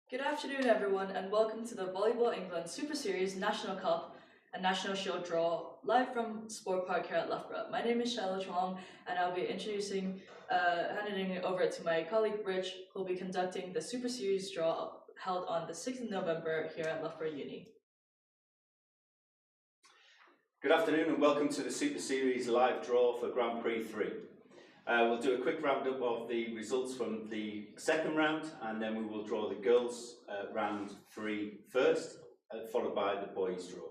Good afternoon, everyone, and welcome to the Volleyball England Super Series National Cup and National Shield Draw, live from Sport Park here at Loughborough. My name is Shiloh Chuang, and I'll be handing it over to my colleague Rich, who will be conducting the Super Series draw held on the 6th of November here at Loughborough Uni. Good afternoon and welcome to the Super Series live draw for Grand Prix 3. We'll do a quick roundup of the results from the second round, and then we will draw the girls' round 3 first, followed by the boys' draw.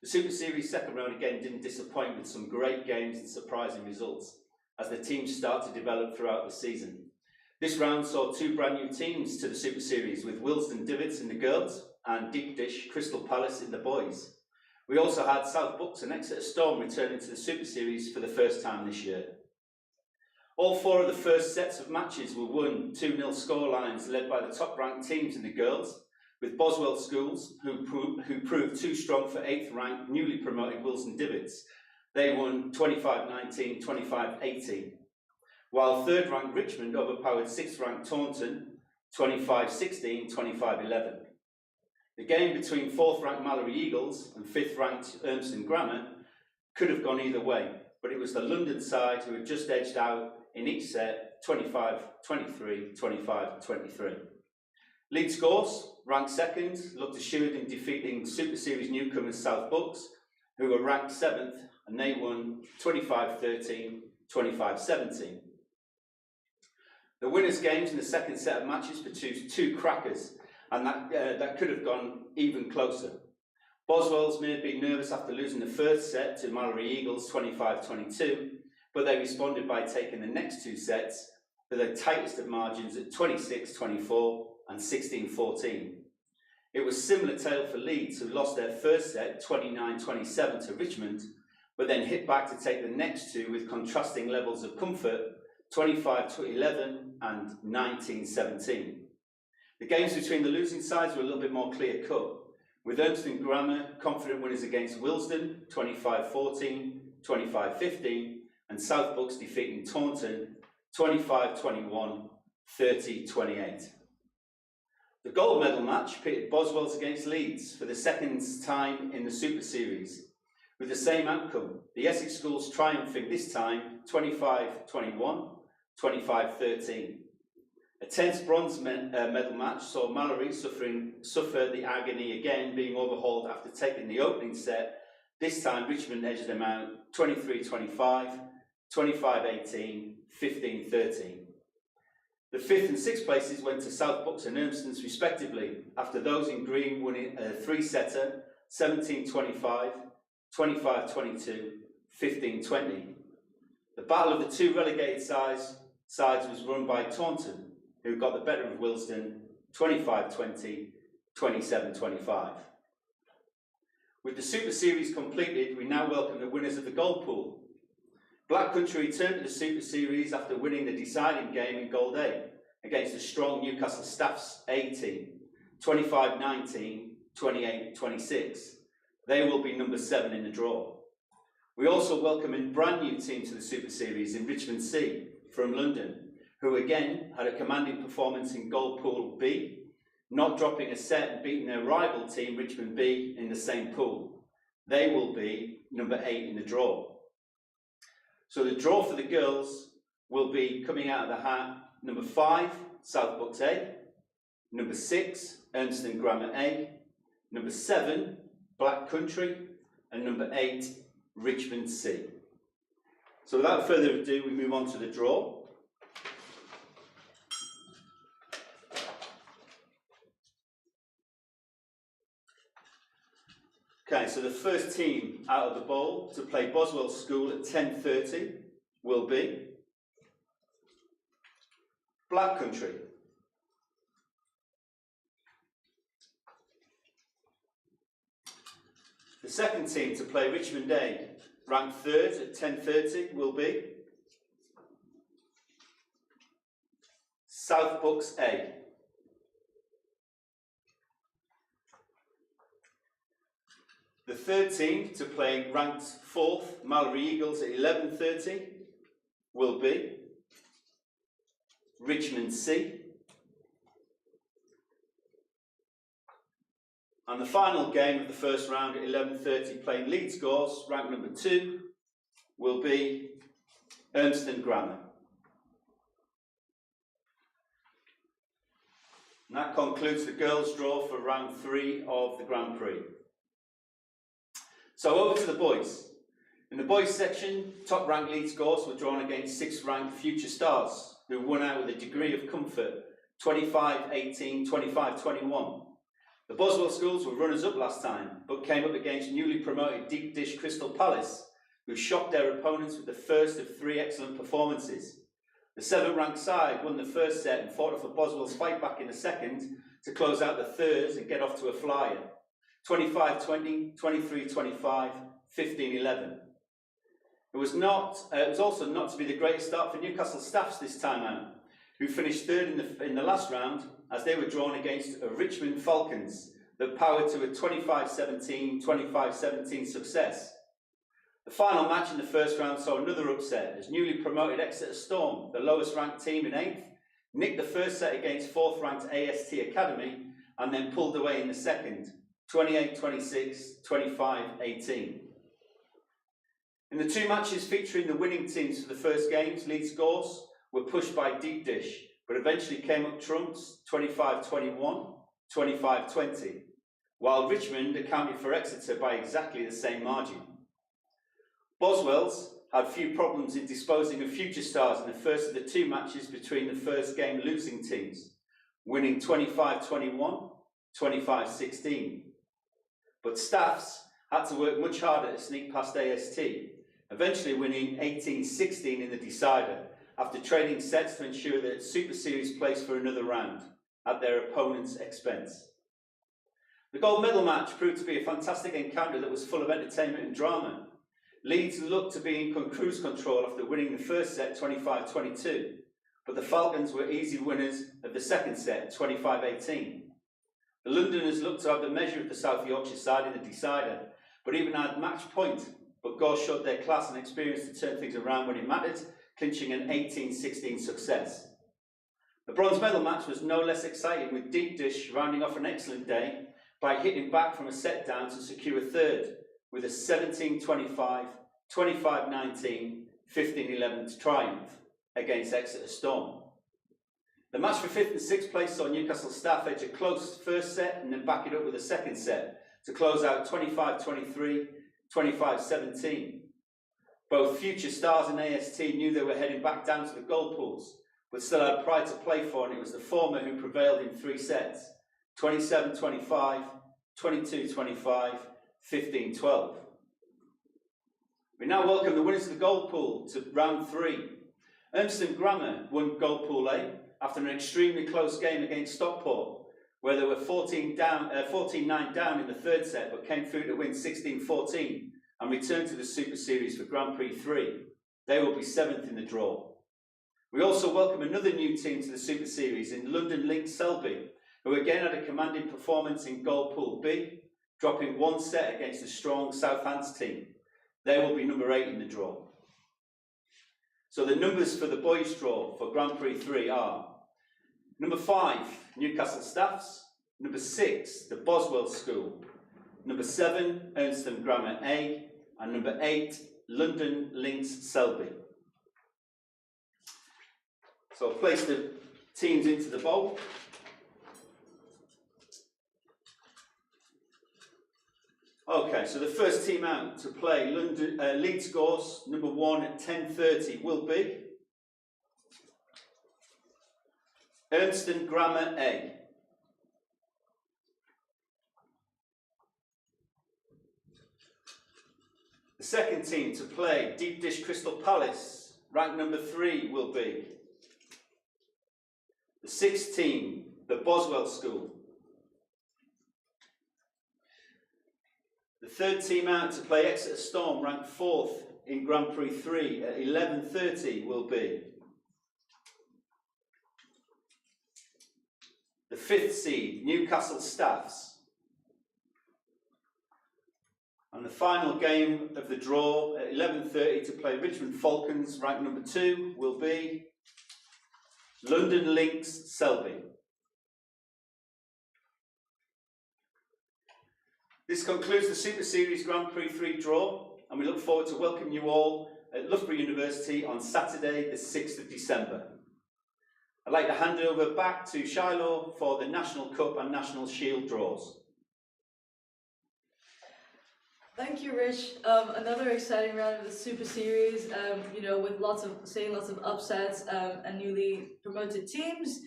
The Super Series second round again didn't disappoint, with some great games and surprising results as the teams start to develop throughout the season. This round saw 2 brand new teams to the Super Series, with Willesden Divots in the girls and Deep Dish Crystal Palace in the boys. We also had South Bucks and Exeter Storm returning to the Super Series for the first time this year. All 4 of the first sets of matches were won 2-0 scorelines, led by the top-ranked teams in the girls, with Boswell Schools, who proved too strong for 8th-ranked, newly promoted Willesden Divots. They won 25-19, 25-18, while 3rd-ranked Richmond overpowered 6th-ranked Taunton 25-16, 25-11. The game between 4th-ranked Mallory Eagles and 5th-ranked Urmston Grammar could have gone either way, but it was the London side who had just edged out in each set 25-23, 25-23. League scores: ranked 2nd, looked assured in defeating Super Series newcomers South Bucks, who were ranked 7th, and they won 25-13, 25-17. The winners' games in the second set of matches produced 2 crackers, and that could have gone even closer. Boswell's may have been nervous after losing the first set to Mallory Eagles 25-22, but they responded by taking the next 2 sets for the tightest of margins at 26-24 and 16-14. It was similar tale for Leeds, who lost their first set 29-27 to Richmond, but then hit back to take the next 2 with contrasting levels of comfort, 25-11 and 19-17. The games between the losing sides were a little bit more clear-cut, with Urmston Grammar confident winners against Willesden 25-14, 25-15, and South Bucks defeating Taunton 25-21, 30-28. The gold medal match pitted Boswell's against Leeds for the second time in the Super Series, with the same outcome, the Essex schools triumphing this time 25-21, 25-13. A tense bronze medal match saw Mallory suffer the agony again, being overhauled after taking the opening set. This time Richmond edged them out 23-25, 25-18, 15-13. The 5th and 6th places went to South Bucks and Urmston's respectively, after those in green won a 3-setter, 17-25, 25-22, 15-20. The battle of the 2 relegated sides was run by Taunton, who got the better of Willesden 25-20, 27-25. With the Super Series completed, we now welcome the winners of the gold pool. Black Country returned to the Super Series after winning the deciding game in Gold A against the strong Newcastle Staffs A team, 25-19, 28-26. They will be number 7 in the draw. We also welcome a brand new team to the Super Series in Richmond C from London, who again had a commanding performance in Gold Pool B, not dropping a set and beating their rival team Richmond B in the same pool. They will be number 8 in the draw. So the draw for the girls will be, coming out of the hat, number 5, South Bucks A, number 6, Urmston Grammar A, number 7, Black Country, and number 8, Richmond C. So without further ado, we move on to the draw. Okay, so the first team out of the bowl to play Boswell School at 10:30 will be Black Country. The second team to play Richmond A, ranked 3rd at 10:30, will be South Bucks A. The third team to play ranked 4th Mallory Eagles at 11:30 will be Richmond C. And the final game of the first round at 11:30, playing Leeds Gorse, rank number 2, will be Ernston Grammar. And that concludes the girls' draw for round 3 of the Grand Prix. So over to the boys. In the boys section, top-ranked Leeds Gorse were drawn against 6th-ranked Future Stars, who won out with a degree of comfort, 25-18, 25-21. The Boswell schools were runners-up last time, but came up against newly promoted Deep Dish Crystal Palace, who shocked their opponents with the first of 3 excellent performances. The 7th-ranked side won the first set and fought off a Boswell's fight back in the second to close out the thirds and get off to a flyer. 25-20, 23-25, 15-11. It was also not to be the greatest start for Newcastle Staffs this time out, who finished 3rd in the last round as they were drawn against Richmond Falcons that powered to a 25-17, 25-17 success. The final match in the first round saw another upset as newly promoted Exeter Storm, the lowest ranked team in 8th, nicked the first set against 4th ranked AST Academy and then pulled away in the second, 28-26, 25-18. In the 2 matches featuring the winning teams for the first games, Leeds Gorse were pushed by Deep Dish, but eventually came up trumps 25-21, 25-20, while Richmond accounted for Exeter by exactly the same margin. Boswell's had few problems in disposing of Future Stars in the first of the 2 matches between the first game losing teams, winning 25-21, 25-16. But Staffs had to work much harder to sneak past AST, eventually winning 18-16 in the decider after trading sets to ensure that Super Series placed for another round at their opponent's expense. The gold medal match proved to be a fantastic encounter that was full of entertainment and drama. Leeds looked to be in cruise control after winning the first set 25-22, but the Falcons were easy winners of the second set 25-18. The Londoners looked to have the measure of the South Yorkshire side in the decider, but even had match point, but Gorse showed their class and experience to turn things around when it mattered, clinching an 18-16 success. The bronze medal match was no less exciting, with Deep Dish rounding off an excellent day by hitting back from a set down to secure a third, with a 17-25, 25-19, 15-11 triumph against Exeter Storm. The match for 5th and 6th place saw Newcastle Staff edge a close first set and then back it up with a second set to close out 25-23, 25-17. Both Future Stars and AST knew they were heading back down to the gold pools, but still had pride to play for, and it was the former who prevailed in 3 sets, 27-25, 22-25, 15-12. We now welcome the winners of the gold pool to round 3. Ernston Grammar won gold pool A after an extremely close game against Stockport, where they were 14-9 down in the 3rd set, but came through to win 16-14 and returned to the Super Series for Grand Prix 3. They will be 7th in the draw. We also welcome another new team to the Super Series in London Lynx Selby, who again had a commanding performance in gold pool B, dropping 1 set against a strong Southants team. They will be number 8 in the draw. So the numbers for the boys' draw for Grand Prix 3 are number 5, Newcastle Staffs, number 6, the Boswell School, number 7, Ernston Grammar A, and number 8, London Lynx Selby. So I'll place the teams into the bowl. Okay, so the first team out to play Leeds Gorse, number 1 at 10:30 will be Ernston Grammar A. The second team to play Deep Dish Crystal Palace, rank number 3, will be the 6th team, the Boswell School. The third team out to play Exeter Storm, ranked 4th in Grand Prix 3 at 11:30 will be the 5th seed, Newcastle Staffs. And the final game of the draw at 11:30 to play Richmond Falcons, ranked number 2, will be London Lynx Selby. This concludes the Super Series Grand Prix 3 draw, and we look forward to welcoming you all at Loughborough University on Saturday, the 6th of December. I'd like to hand over back to Shiloh for the National Cup and National Shield draws. Thank you, Rich. Another exciting round of the Super Series, with lots of upsets and newly promoted teams.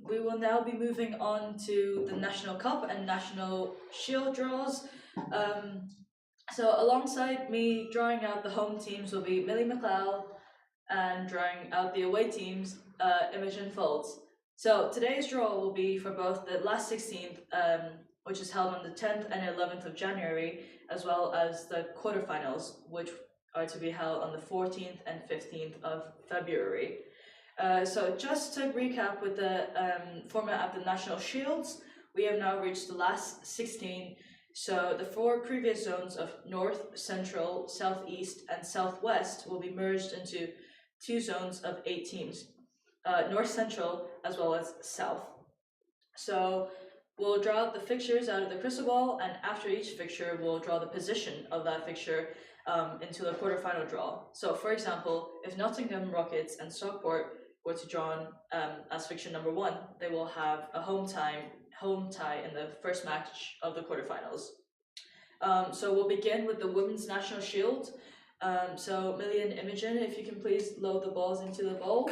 We will now be moving on to the National Cup and National Shield draws. So alongside me drawing out the home teams will be Millie McLeod, and drawing out the away teams, Imogen Folds. So today's draw will be for both the last 16th, which is held on the 10th and 11th of January, as well as the quarterfinals, which are to be held on the 14th and 15th of February. So just to recap with the format of the National Shields, we have now reached the last 16. So the 4 previous zones of North, Central, Southeast, and Southwest will be merged into 2 zones of 8 teams, North Central as well as South. So we'll draw out the fixtures out of the crystal ball, and after each fixture, we'll draw the position of that fixture into the quarterfinal draw. So for example, if Nottingham Rockets and Stockport were to draw as fixture number 1, they will have a home tie in the first match of the quarterfinals. So we'll begin with the Women's National Shield. So Millie and Imogen, if you can please load the balls into the bowl.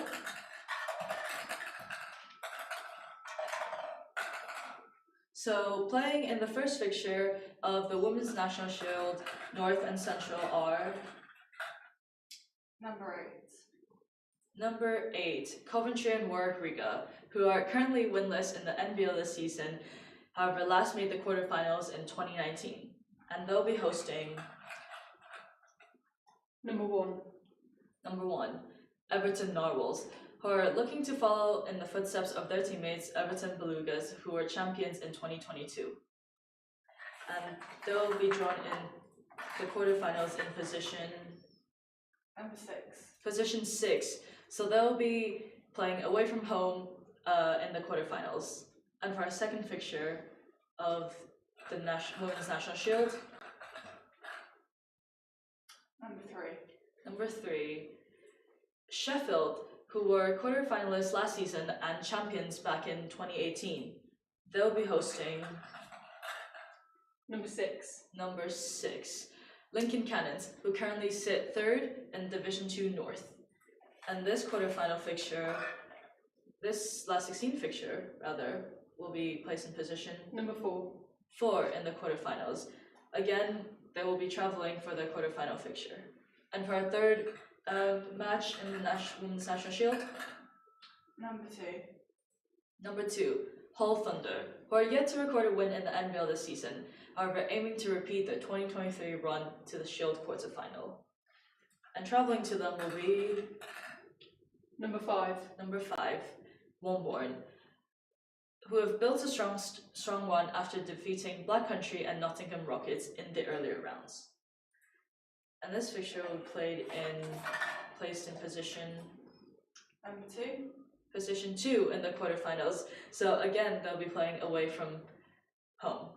So playing in the first fixture of the Women's National Shield, North and Central are Number 8, Coventry and Warwick Riga, who are currently winless in the NBL this season, however last made the quarterfinals in 2019, and they'll be hosting Number 1, Everton Narwhals, who are looking to follow in the footsteps of their teammates Everton Belugas, who were champions in 2022. And they'll be drawn in the quarterfinals in position 6. So they'll be playing away from home in the quarterfinals. And for our second fixture of the Women's National Shield, Number 3, Sheffield, who were quarterfinalists last season and champions back in 2018. They'll be hosting Number 6, Lincoln Cannons, who currently sit 3rd in Division 2 North. And this last 16 fixture, will be placed in position Number 4 in the quarterfinals. Again, they will be traveling for their quarterfinal fixture. And for our third match in the Women's National Shield, Number 2, Hull Thunder, who are yet to record a win in the NBL this season, however aiming to repeat their 2023 run to the Shield quarterfinal. And traveling to them will be Number 5, Womborne, who have built a strong run after defeating Black Country and Nottingham Rockets in the earlier rounds. And this fixture will be placed in position Position 2 in the quarterfinals. So again, they'll be playing away from home.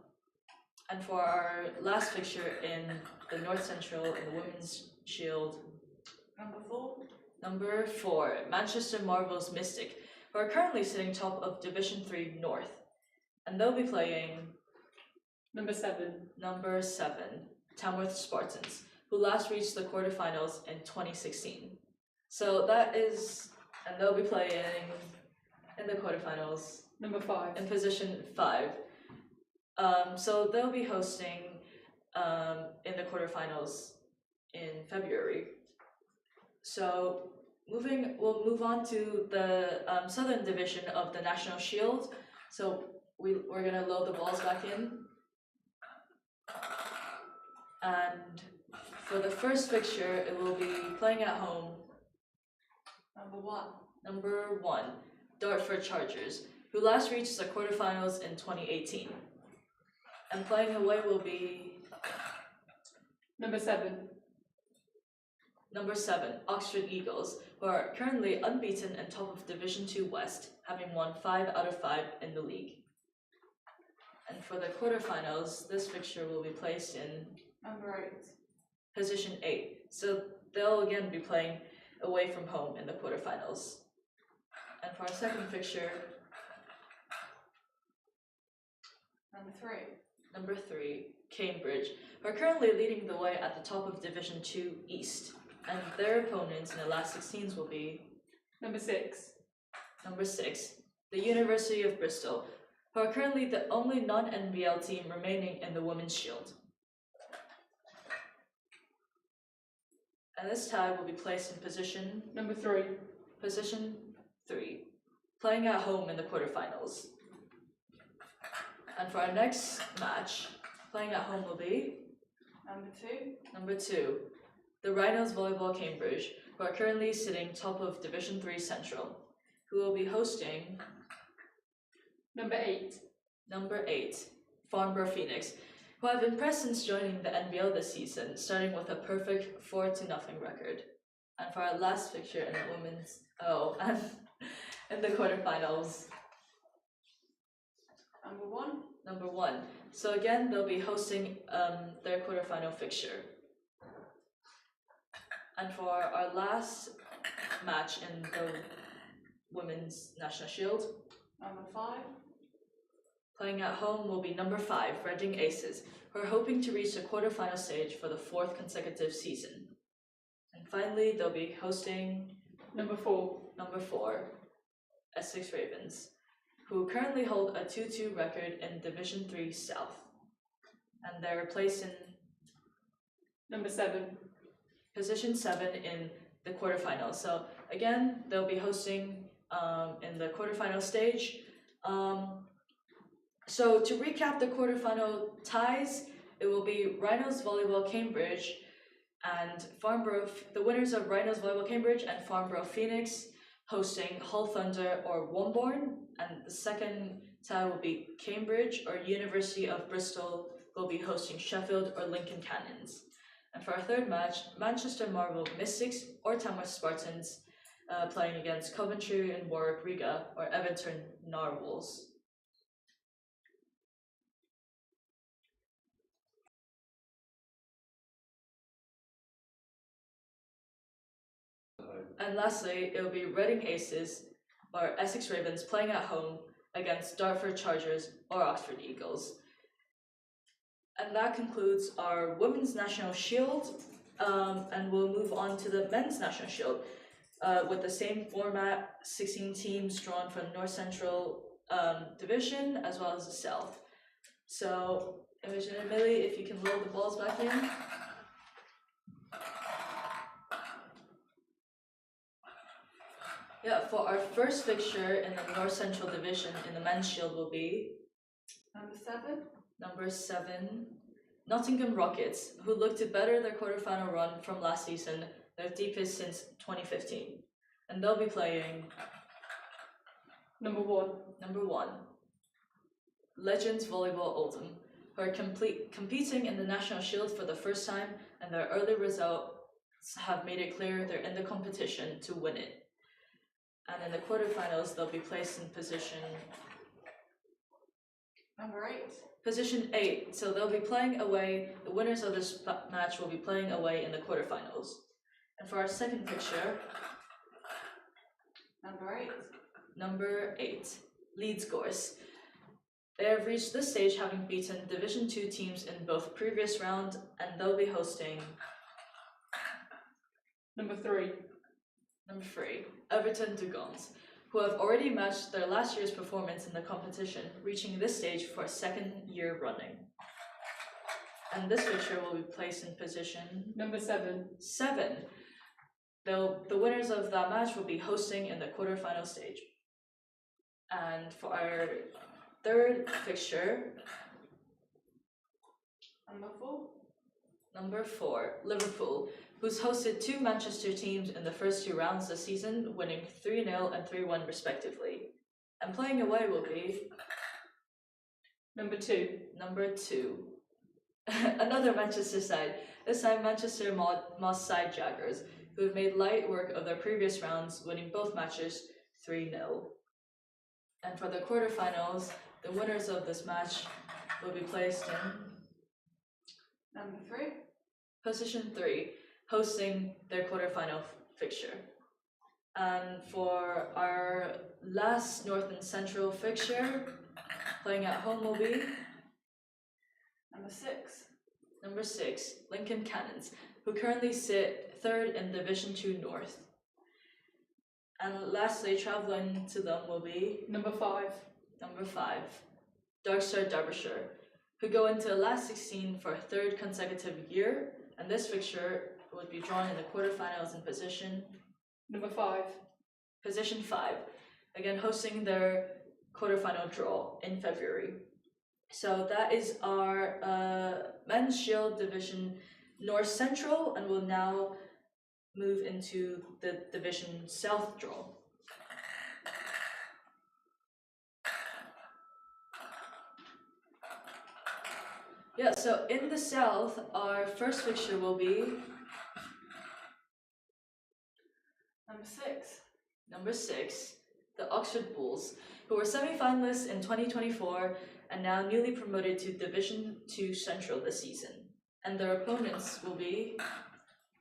And for our last fixture in the North Central in the Women's Shield, Number 4, Manchester Marvels Mystic, who are currently sitting top of Division 3 North. And they'll be playing Number 7, Tamworth Spartans, who last reached the quarterfinals in 2016. So and they'll be playing in the quarterfinals Number 5, in position 5. So they'll be hosting in the quarterfinals in February. So we'll move on to the Southern Division of the National Shield. So we're gonna load the balls back in. And for the first fixture, it will be playing at home. Number 1, Dartford Chargers, who last reached the quarterfinals in 2018. And playing away will be Number 7, Oxford Eagles, who are currently unbeaten and top of Division 2 West, having won 5 out of 5 in the league. And for the quarterfinals, this fixture will be placed in Number 8. position 8. So they'll again be playing away from home in the quarterfinals. And for our second fixture, Number 3. number 3, Cambridge, who are currently leading the way at the top of Division 2 East. And their opponents in the last 16s will be Number 6. number 6, the University of Bristol, who are currently the only non-NBL team remaining in the Women's Shield. And this tie will be placed in position Number 3. 3, playing at home in the quarterfinals. And for our next match, playing at home will be number 2, the Rhinos Volleyball Cambridge, who are currently sitting top of Division 3 Central, who will be hosting Number 8. number 8, Farnborough Phoenix, who have impressed since joining the NBL this season, starting with a perfect 4-0 record. And for our last fixture in the women's, and in the quarterfinals, number 1. So again, they'll be hosting their quarterfinal fixture. And for our last match in the Women's National Shield, Number 5. playing at home will be number 5, Reading Aces, who are hoping to reach the quarterfinal stage for the 4th consecutive season. And finally, they'll be hosting Number 4. number 4, Essex Ravens, who currently hold a 2-2 record in Division 3 South. And they're placed in Number 7. position 7 in the quarterfinals. So again, they'll be hosting in the quarterfinal stage. So to recap the quarterfinal ties, it will be Rhinos Volleyball Cambridge and Farnborough, the winners of Rhinos Volleyball Cambridge and Farnborough Phoenix hosting Hull Thunder or Womborne, and the second tie will be Cambridge or University of Bristol will be hosting Sheffield or Lincoln Cannons. And for our third match, Manchester Marvel Mystics or Tamworth Spartans playing against Coventry and Warwick Riga or Everton Narwhals. And lastly, it will be Reading Aces or Essex Ravens playing at home against Dartford Chargers or Oxford Eagles. And that concludes our Women's National Shield, and we'll move on to the Men's National Shield with the same format, 16 teams drawn from North Central Division as well as the South. So, Imogen and Millie, if you can load the balls back in. Yeah, for our first fixture in the North Central Division in the Men's Shield will be Number 7, Nottingham Rockets, who look to better their quarterfinal run from last season, their deepest since 2015. And they'll be playing Number 1, Legends Volleyball Oldham, who are competing in the National Shield for the first time, and their early results have made it clear they're in the competition to win it. And in the quarterfinals, they'll be placed in position Number 8. So they'll be playing away. The winners of this match will be playing away in the quarterfinals. And for our second fixture, Number 8, Leeds Gorse. They have reached this stage having beaten Division 2 teams in both previous round, and they'll be hosting Number 3, Everton Dugons, who have already matched their last year's performance in the competition, reaching this stage for a second year running. And this fixture will be placed in position Number 7. 7. The winners of that match will be hosting in the quarterfinal stage. And for our third fixture, Number 4, Liverpool, who's hosted 2 Manchester teams in the first 2 rounds this season, winning 3-0 and 3-1 respectively. And playing away will be Number 2, another Manchester side, this time Manchester Moss Side Jaggers, who have made light work of their previous rounds, winning both matches 3-0. And for the quarterfinals, the winners of this match will be placed in Number 3. position 3, hosting their quarterfinal fixture. And for our last North and Central fixture, playing at home will be Number 6. number 6, Lincoln Cannons, who currently sit 3rd in Division 2 North. And lastly, travelling to them will be Number 5. number 5, Darkstar Derbyshire, who go into the last 16 for a 3rd consecutive year, and this fixture would be drawn in the quarterfinals in position Number 5. Position 5, again hosting their quarterfinal draw in February. So that is our Men's Shield Division North Central, and we'll now move into the Division South draw. Yeah, so in the South, our first fixture will be Number 6. number 6, the Oxford Bulls, who were semi-finalists in 2024 and now newly promoted to Division 2 Central this season. And their opponents will be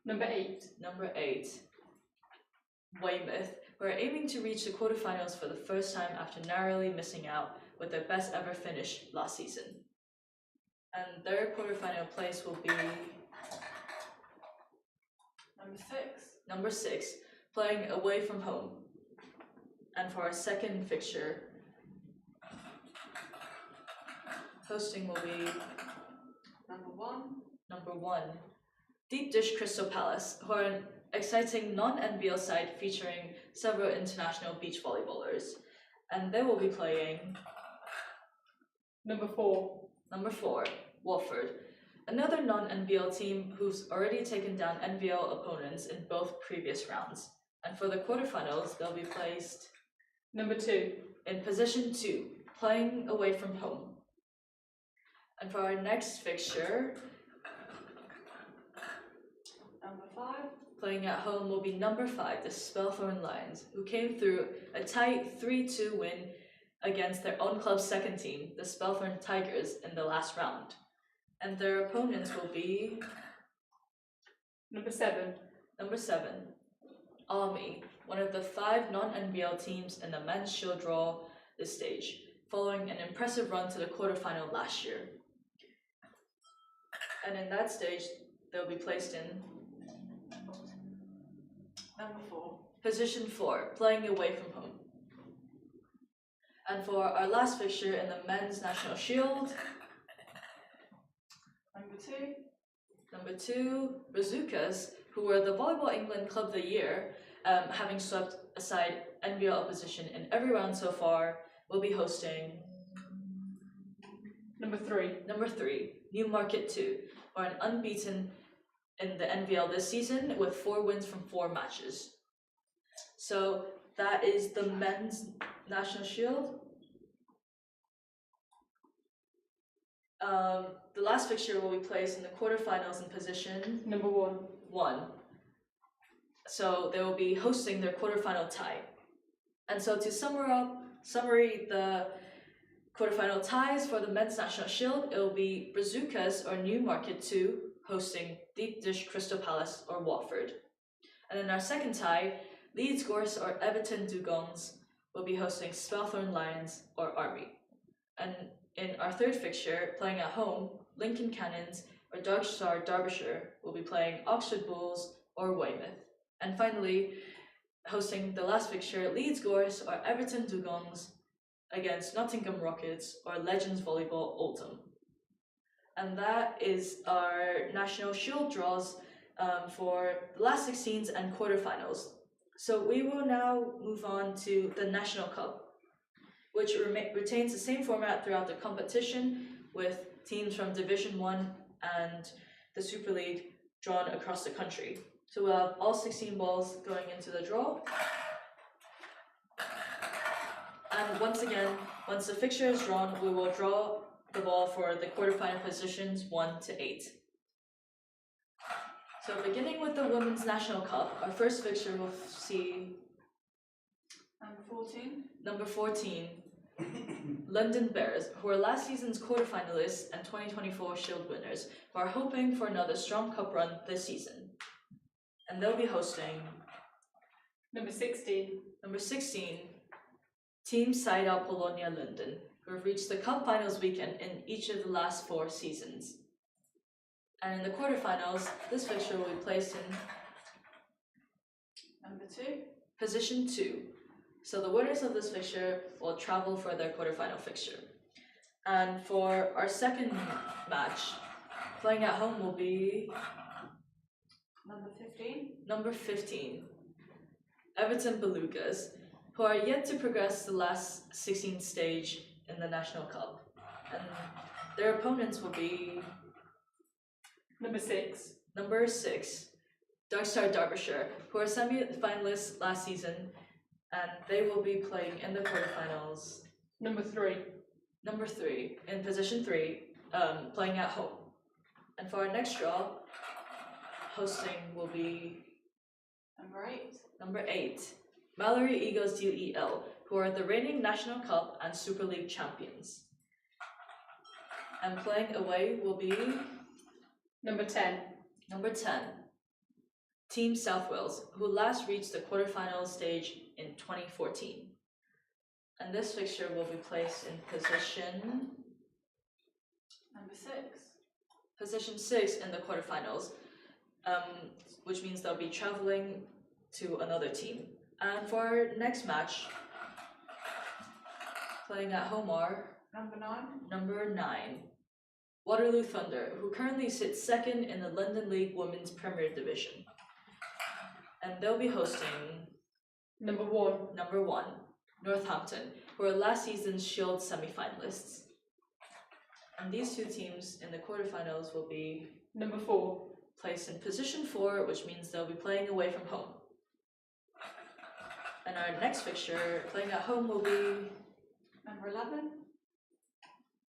Number 8. number 8, Weymouth, who are aiming to reach the quarterfinals for the first time after narrowly missing out with their best ever finish last season. And their quarterfinal place will be Number 6. number 6, playing away from home. And for our second fixture, hosting will be Number 1. number 1, Deep Dish Crystal Palace, who are an exciting non-NBL side featuring several international beach volleyballers. And they will be playing Number 4. number 4, Watford, another non-NBL team who's already taken down NBL opponents in both previous rounds. And for the quarterfinals, they'll be placed Number 2. in position 2, playing away from home. And for our next fixture, Number 5. playing at home will be number 5, the Spelthorne Lions, who came through a tight 3-2 win against their own club's second team, the Spelthorne Tigers, in the last round. And their opponents will be Number 7. number 7, Army, one of the 5 non-NBL teams in the Men's Shield draw this stage, following an impressive run to the quarterfinal last year. And in that stage, they'll be placed in Number 4. position 4, playing away from home. And for our last fixture in the Men's National Shield, Number 2. number 2, Bazookas, who were the Volleyball England Club of the Year, having swept aside NBL opposition in every round so far, will be hosting Number 3. number 3, Newmarket 2, who are unbeaten in the NBL this season with 4 wins from 4 matches. So that is the Men's National Shield. The last fixture will be placed in the quarterfinals in position Number 1. 1. So they will be hosting their quarterfinal tie. And so to summary the quarterfinal ties for the Men's National Shield, it will be Bazookas or Newmarket 2 hosting Deep Dish Crystal Palace or Watford. And in our second tie, Leeds Gorse or Everton Dugons will be hosting Spelthorne Lions or Army. And in our third fixture, playing at home, Lincoln Cannons or Darkstar Derbyshire will be playing Oxford Bulls or Weymouth. And finally, hosting the last fixture, Leeds Gorse or Everton Dugons against Nottingham Rockets or Legends Volleyball Oldham. And that is our National Shield draws for the last 16s and quarterfinals. So we will now move on to the National Cup, which retains the same format throughout the competition, with teams from Division 1 and the Super League drawn across the country. So we'll have all 16 balls going into the draw. And once again, once the fixture is drawn, we will draw the ball for the quarterfinal positions 1 to 8. So beginning with the Women's National Cup, our first fixture will see Number 14. number 14, London Bears, who are last season's quarterfinalists and 2024 Shield winners, who are hoping for another strong cup run this season. And they'll be hosting Number 16. number 16, Team Side Out Polonia London, who have reached the cup finals weekend in each of the last 4 seasons. And in the quarterfinals, this fixture will be placed in Number 2. position 2. So the winners of this fixture will travel for their quarterfinal fixture. And for our second match, playing at home will be Number 15. number 15, Everton Belugas, who are yet to progress the last 16 stage in the National Cup. And their opponents will be Number 6. number 6, Dark Star Derbyshire, who are semi-finalists last season, and they will be playing in the quarterfinals. Number 3. Number 3, in position 3, playing at home. And for our next draw, hosting will be Number 8. number 8, Mallory Eagles UEL, who are the reigning National Cup and Super League champions. And playing away will be Number 10. number 10, Team South Wales, who last reached the quarterfinal stage in 2014. And this fixture will be placed in position 6 in the quarterfinals, which means they'll be traveling to another team. And for our next match, playing at home are Number 9. number 9, Waterloo Thunder, who currently sits second in the London League Women's Premier Division. And they'll be hosting Number 1. number 1, Northampton, who are last season's Shield semi-finalists. And these two teams in the quarterfinals will be Number 4. placed in position 4, which means they'll be playing away from home. And our next fixture, playing at home, will be Number 11.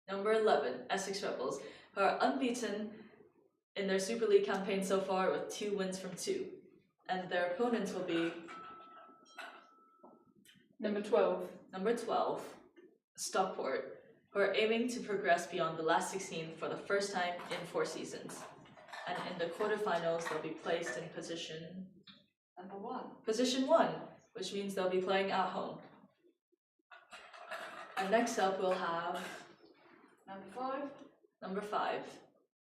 number 11, Essex Rebels, who are unbeaten in their Super League campaign so far with 2 wins from 2. And their opponents will be Number 12. number 12, Stockport, who are aiming to progress beyond the last 16 for the first time in 4 seasons. And in the quarterfinals, they'll be placed in Number 1. position 1, which means they'll be playing at home. And next up, we'll have Number 5. number 5,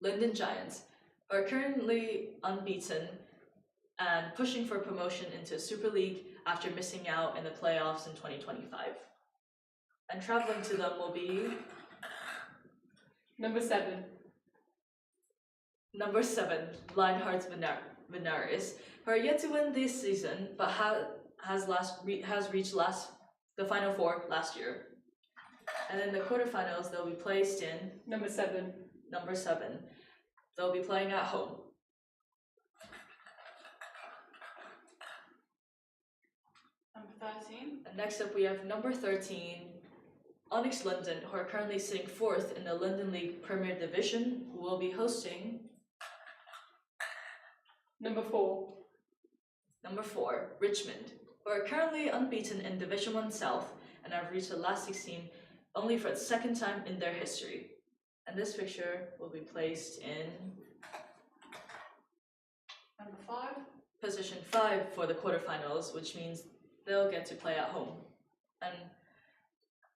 Linden Giants, who are currently unbeaten and pushing for promotion into Super League after missing out in the playoffs in 2025. And traveling to them will be Number 7. number 7, Lionhearts Venaris, who are yet to win this season, but has reached the Final 4 last year. And in the quarterfinals, they'll be placed in Number 7. number 7. They'll be playing at home. Number 13. And next up, we have number 13, Onyx London, who are currently sitting 4th in the London League Premier Division, who will be hosting Number 4. number 4, Richmond, who are currently unbeaten in Division 1 South and have reached the last 16 only for the second time in their history. And this fixture will be placed in Number 5. position 5 for the quarterfinals, which means they'll get to play at home. And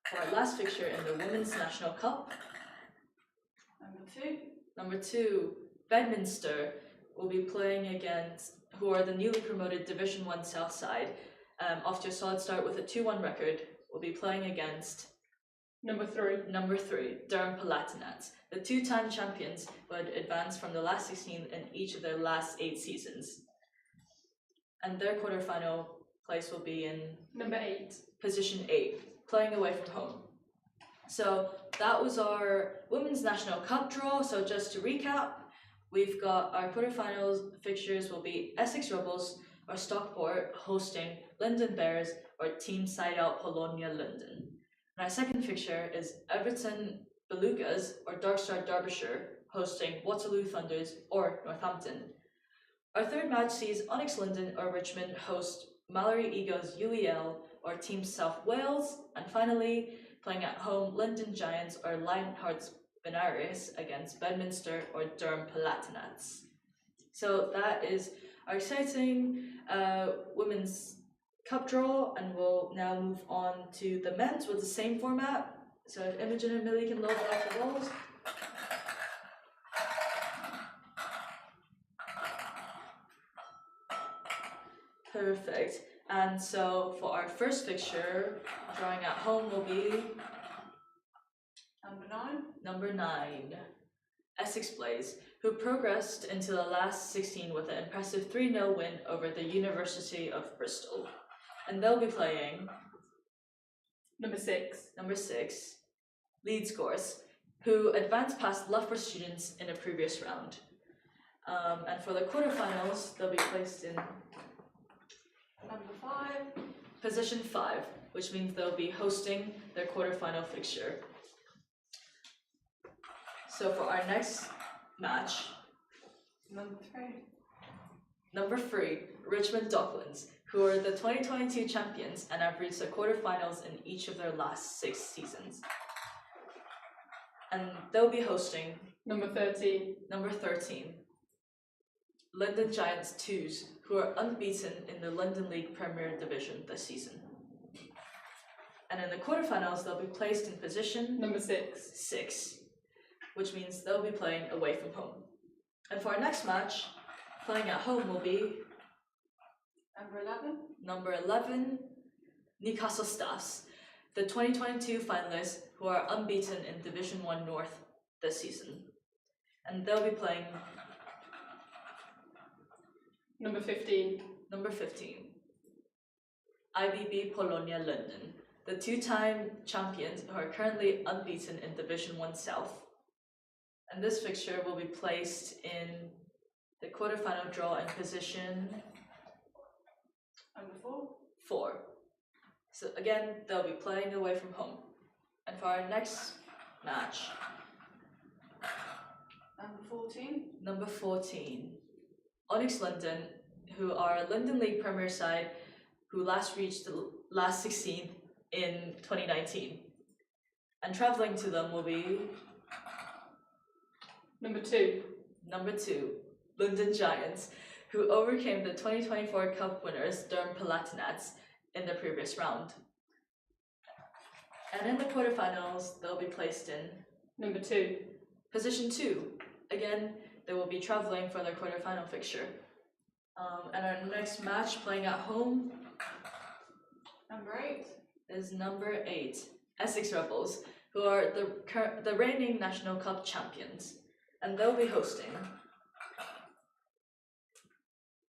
for our last fixture in the Women's National Cup, Number 2. number 2, Bedminster, will be playing against, who are the newly promoted Division 1 South side, after a solid start with a 2-1 record, will be playing against Number 3. number 3, Durham Palatinats, the 2-time champions who had advanced from the last 16 in each of their last 8 seasons. And their quarterfinal place will be in Number 8. position 8, playing away from home. So that was our Women's National Cup draw. So just to recap, we've got our quarterfinals fixtures will be Essex Rebels or Stockport hosting London Bears or Team Side Out Polonia London. And our second fixture is Everton Belugas or Dark Star Derbyshire hosting Waterloo Thunders or Northampton. Our third match sees Onyx London or Richmond host Mallory Eagles UEL or Team South Wales. And finally, playing at home London Giants or Lionhearts Benares against Bedminster or Durham Palatinats. So that is our exciting women's cup draw, and we'll now move on to the men's with the same format. So if Imogen and Millie can load off the balls. Perfect. And so for our first fixture, drawing at home will be number 9, Essex Blaze, who progressed into the last 16 with an impressive 3-0 win over the University of Bristol. And they'll be playing Number 6, Leeds Gorse, who advanced past Loughborough students in a previous round. And for the quarterfinals, they'll be placed in number 5, position 5, which means they'll be hosting their quarterfinal fixture. So for our next match, number 3, Richmond Docklands, who are the 2022 champions and have reached the quarterfinals in each of their last 6 seasons. And they'll be hosting number 13, London Giants 2s, who are unbeaten in the London League Premier Division this season. And in the quarterfinals, they'll be placed in position number 6, which means they'll be playing away from home. And for our next match, playing at home will be number 11, Newcastle Staffs, the 2022 finalists who are unbeaten in Division 1 North this season. And they'll be playing number 15, IBB Polonia London, the 2-time champions who are currently unbeaten in Division 1 South. And this fixture will be placed in the quarterfinal draw in position number 4. So again, they'll be playing away from home. And for our next match, number 14, Onyx London, who are a London League Premier side who last reached the last 16th in 2019. And travelling to them will be number 2, London Giants, who overcame the 2024 Cup winners Durham Palatinats in the previous round. And in the quarterfinals, they'll be placed in number 2, position 2. Again, they will be travelling for their quarterfinal fixture. And our next match, playing at home, is number 8, Essex Rebels, who are the reigning National Cup champions. And they'll be hosting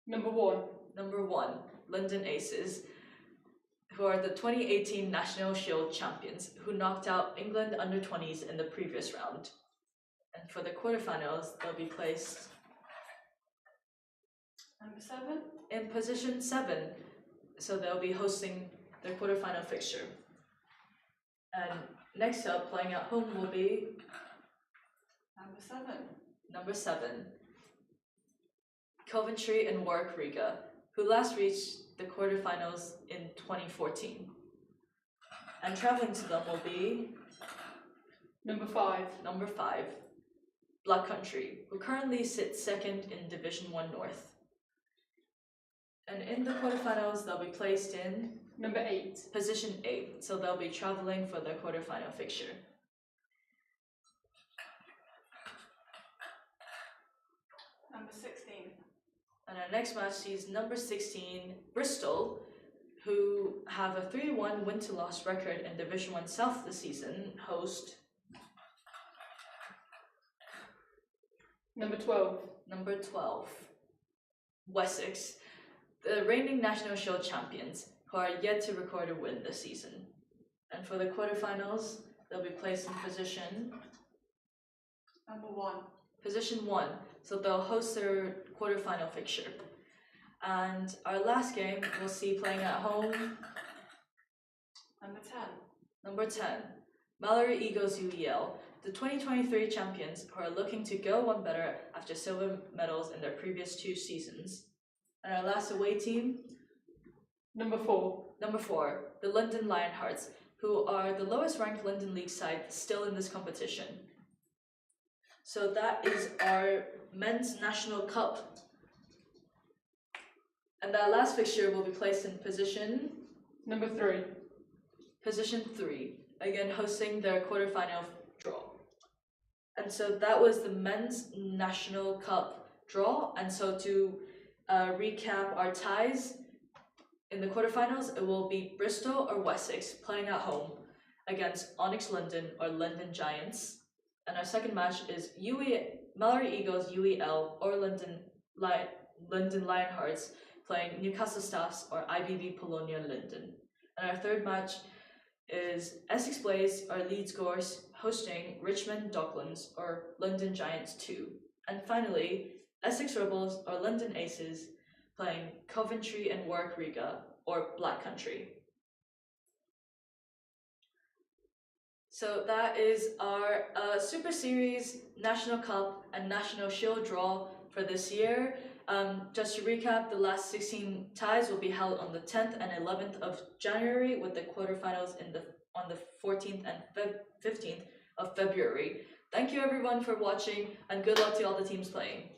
number 1, London Aces, who are the 2018 National Shield champions who knocked out England under-20s in the previous round. And for the quarterfinals, they'll be placed in position 7, so they'll be hosting their quarterfinal fixture. And next up, playing at home will be number 7, Coventry and Warwick Riga, who last reached the quarterfinals in 2014. And travelling to them will be number 5, Black Country, who currently sit 2nd in Division 1 North. And in the quarterfinals, they'll be placed in number 8, position 8, so they'll be travelling for their quarterfinal fixture. number 16, And our next match sees number 16, Bristol, who have a 3-1 win-to-loss record in Division 1 South this season, host number 12, Wessex, the reigning National Shield champions, who are yet to record a win this season. And for the quarterfinals, they'll be placed in position number 1, so they'll host their quarterfinal fixture. And our last game we'll see playing at home, number 10, Mallory Eagles UEL, the 2023 champions who are looking to go one better after silver medals in their previous 2 seasons. And our last away team, number 4, the London Lionhearts, who are the lowest ranked London League side still in this competition. So that is our Men's National Cup. And that last fixture will be placed in position Number 3. Position 3, again hosting their quarterfinal draw. And so that was the Men's National Cup draw. And so to recap our ties in the quarterfinals, it will be Bristol or Wessex playing at home against Onyx London or London Giants. And our second match is Mallory Eagles UEL or London Lionhearts playing Newcastle Staffs or IBB Polonia Linden. And our third match is Essex Blaze or Leeds Gorse hosting Richmond Docklands or London Giants 2. And finally, Essex Rebels or London Aces playing Coventry and Warwick Riga or Black Country. So that is our Super Series, National Cup and National Shield draw for this year. Just to recap, the last 16 ties will be held on the 10th and 11th of January with the quarterfinals on the 14th and 15th of February. Thank you everyone for watching and good luck to all the teams playing.